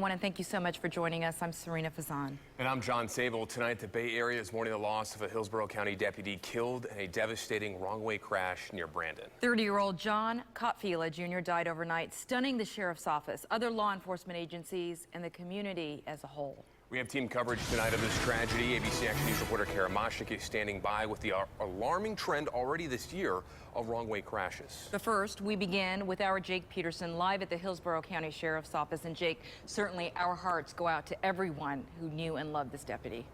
everyone, and thank you so much for joining us. I'm Serena Fazan. And I'm John Sable. Tonight, the Bay Area is mourning the loss of a Hillsborough County deputy killed in a devastating wrong-way crash near Brandon. 30-year-old John Cotfila Jr. died overnight, stunning the sheriff's office, other law enforcement agencies, and the community as a whole. We have team coverage tonight of this tragedy. ABC Action News reporter Kara Mashik is standing by with the alarming trend already this year of wrong-way crashes. But first, we begin with our Jake Peterson live at the Hillsborough County Sheriff's Office. And Jake, certainly our hearts go out to everyone who knew and loved this deputy.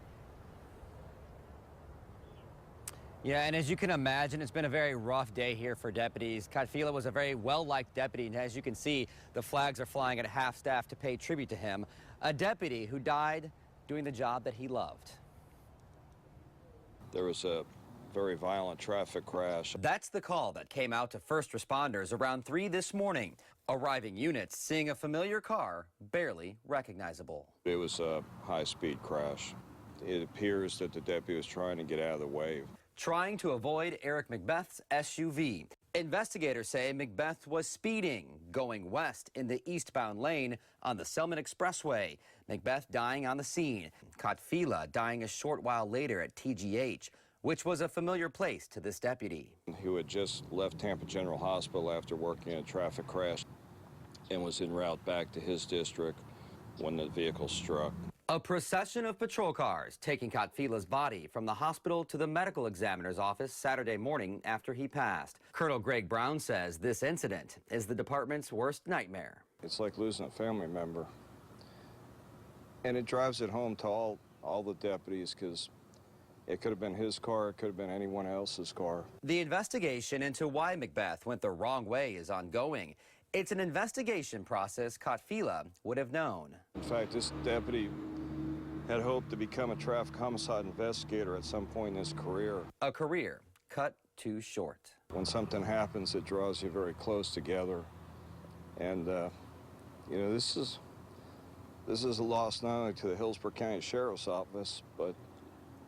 Yeah, and as you can imagine, it's been a very rough day here for deputies. Cotfila was a very well-liked deputy, and as you can see, the flags are flying at half-staff to pay tribute to him. A deputy who died doing the job that he loved. There was a very violent traffic crash. That's the call that came out to first responders around 3 this morning. Arriving units seeing a familiar car barely recognizable. It was a high-speed crash. It appears that the deputy was trying to get out of the way. Trying to avoid Eric McBeth's SUV. Investigators say McBeth was speeding, going west in the eastbound lane on the Selman Expressway. McBeth dying on the scene. Cotfila dying a short while later at TGH, which was a familiar place to this deputy. Who had just left Tampa General Hospital after working in a traffic crash and was en route back to his district when the vehicle struck. A procession of patrol cars taking Cotfila's body from the hospital to the medical examiner's office Saturday morning after he passed. Colonel Greg Brown says this incident is the department's worst nightmare. It's like losing a family member. And it drives it home to all the deputies, because it could have been his car, it could have been anyone else's car. The investigation into why McBeth went the wrong way is ongoing. It's an investigation process Cotfila would have known. In fact, this deputy had hoped to become a traffic homicide investigator at some point in his career. A career cut too short. When something happens, it draws you very close together. And, you know, this is a loss not only to the Hillsborough County Sheriff's Office, but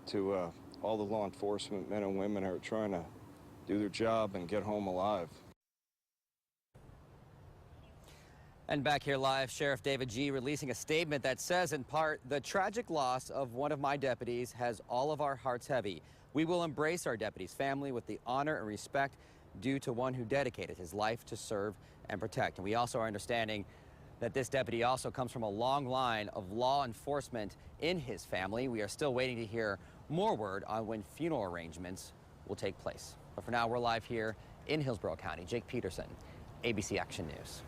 to all the law enforcement men and women who are trying to do their job and get home alive. And back here live, Sheriff David G. releasing a statement that says, in part, the tragic loss of one of my deputies has all of our hearts heavy. We will embrace our deputy's family with the honor and respect due to one who dedicated his life to serve and protect. And we also are understanding that this deputy also comes from a long line of law enforcement in his family. We are still waiting to hear more word on when funeral arrangements will take place. But for now, we're live here in Hillsborough County. Jake Peterson, ABC Action News.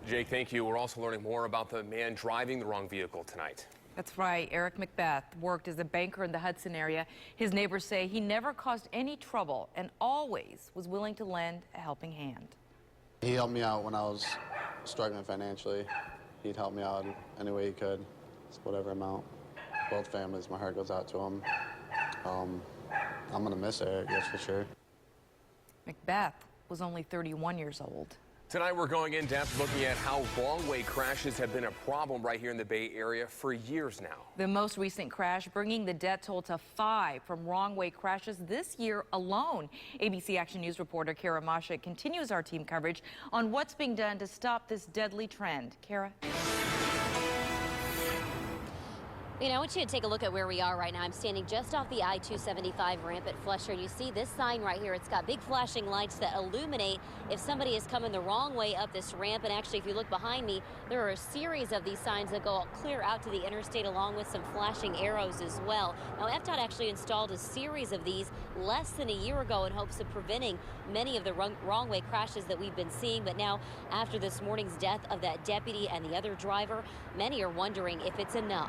Jake, thank you. We're also learning more about the man driving the wrong vehicle tonight. That's right. Eric McBeth worked as a banker in the Hudson area. His neighbors say he never caused any trouble and always was willing to lend a helping hand. He helped me out when I was struggling financially. He'd help me out any way he could, whatever amount. Both families, my heart goes out to him. I'm going to miss Eric, that's for sure. McBeth was only 31 years old. Tonight, we're going in depth looking at how wrong-way crashes have been a problem right here in the Bay Area for years now. The most recent crash bringing the death toll to 5 from wrong-way crashes this year alone. ABC Action News reporter Kara Mashik continues our team coverage on what's being done to stop this deadly trend. Kara? You know, I want you to take a look at where we are right now. I'm standing just off the I-275 ramp at Flesher. You see this sign right here. It's got big flashing lights that illuminate if somebody is coming the wrong way up this ramp. And actually, if you look behind me, there are a series of these signs that go clear out to the interstate along with some flashing arrows as well. Now, FDOT actually installed a series of these less than a year ago in hopes of preventing many of the wrong way crashes that we've been seeing. But now, after this morning's death of that deputy and the other driver, many are wondering if it's enough.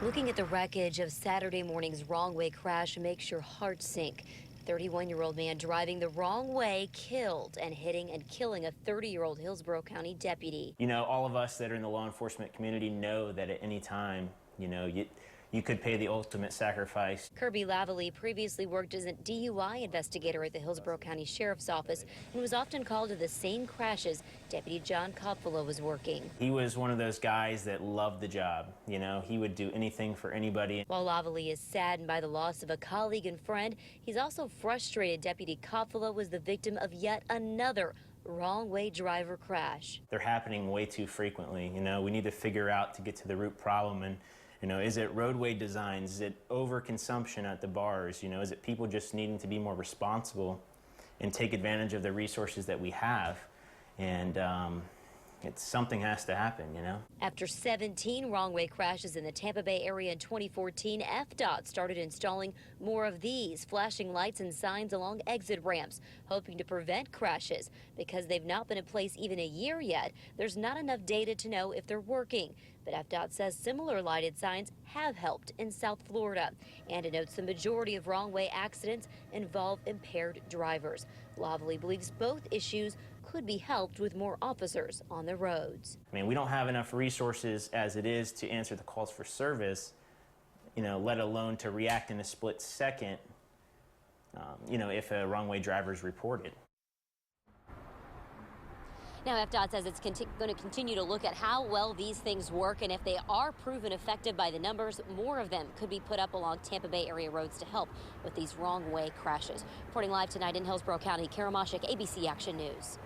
Looking at the wreckage of Saturday morning's wrong-way crash makes your heart sink. 31-year-old man driving the wrong way killed and hitting and killing a 30-year-old Hillsborough County deputy. You know, all of us that are in the law enforcement community know that at any time, you know, you could pay the ultimate sacrifice. Kirby Lavallee previously worked as a DUI investigator at the Hillsborough County Sheriff's Office and was often called to the same crashes Deputy John Cotfila was working. He was one of those guys that loved the job. You know, he would do anything for anybody. While Lavallee is saddened by the loss of a colleague and friend, he's also frustrated Deputy Cotfila was the victim of yet another wrong way driver crash. They're happening way too frequently. You know, we need to figure out to get to the root problem. And, you know, is it roadway design? Is it overconsumption at the bars? You know, is it people just needing to be more responsible and take advantage of the resources that we have? And something has to happen, you know? After 17 wrong-way crashes in the Tampa Bay area in 2014, FDOT started installing more of these flashing lights and signs along exit ramps, hoping to prevent crashes. Because they've not been in place even a year yet, there's not enough data to know if they're working. But FDOT says similar lighted signs have helped in South Florida. And it notes the majority of wrong-way accidents involve impaired drivers. Lovelly believes both issues could be helped with more officers on the roads. I mean, we don't have enough resources as it is to answer the calls for service, you know, let alone to react in a split second, you know, if a wrong-way driver is reported. Now, FDOT says it's going to continue to look at how well these things work, and if they are proven effective by the numbers, more of them could be put up along Tampa Bay area roads to help with these wrong-way crashes. Reporting live tonight in Hillsborough County, Kara Moshik, ABC Action News.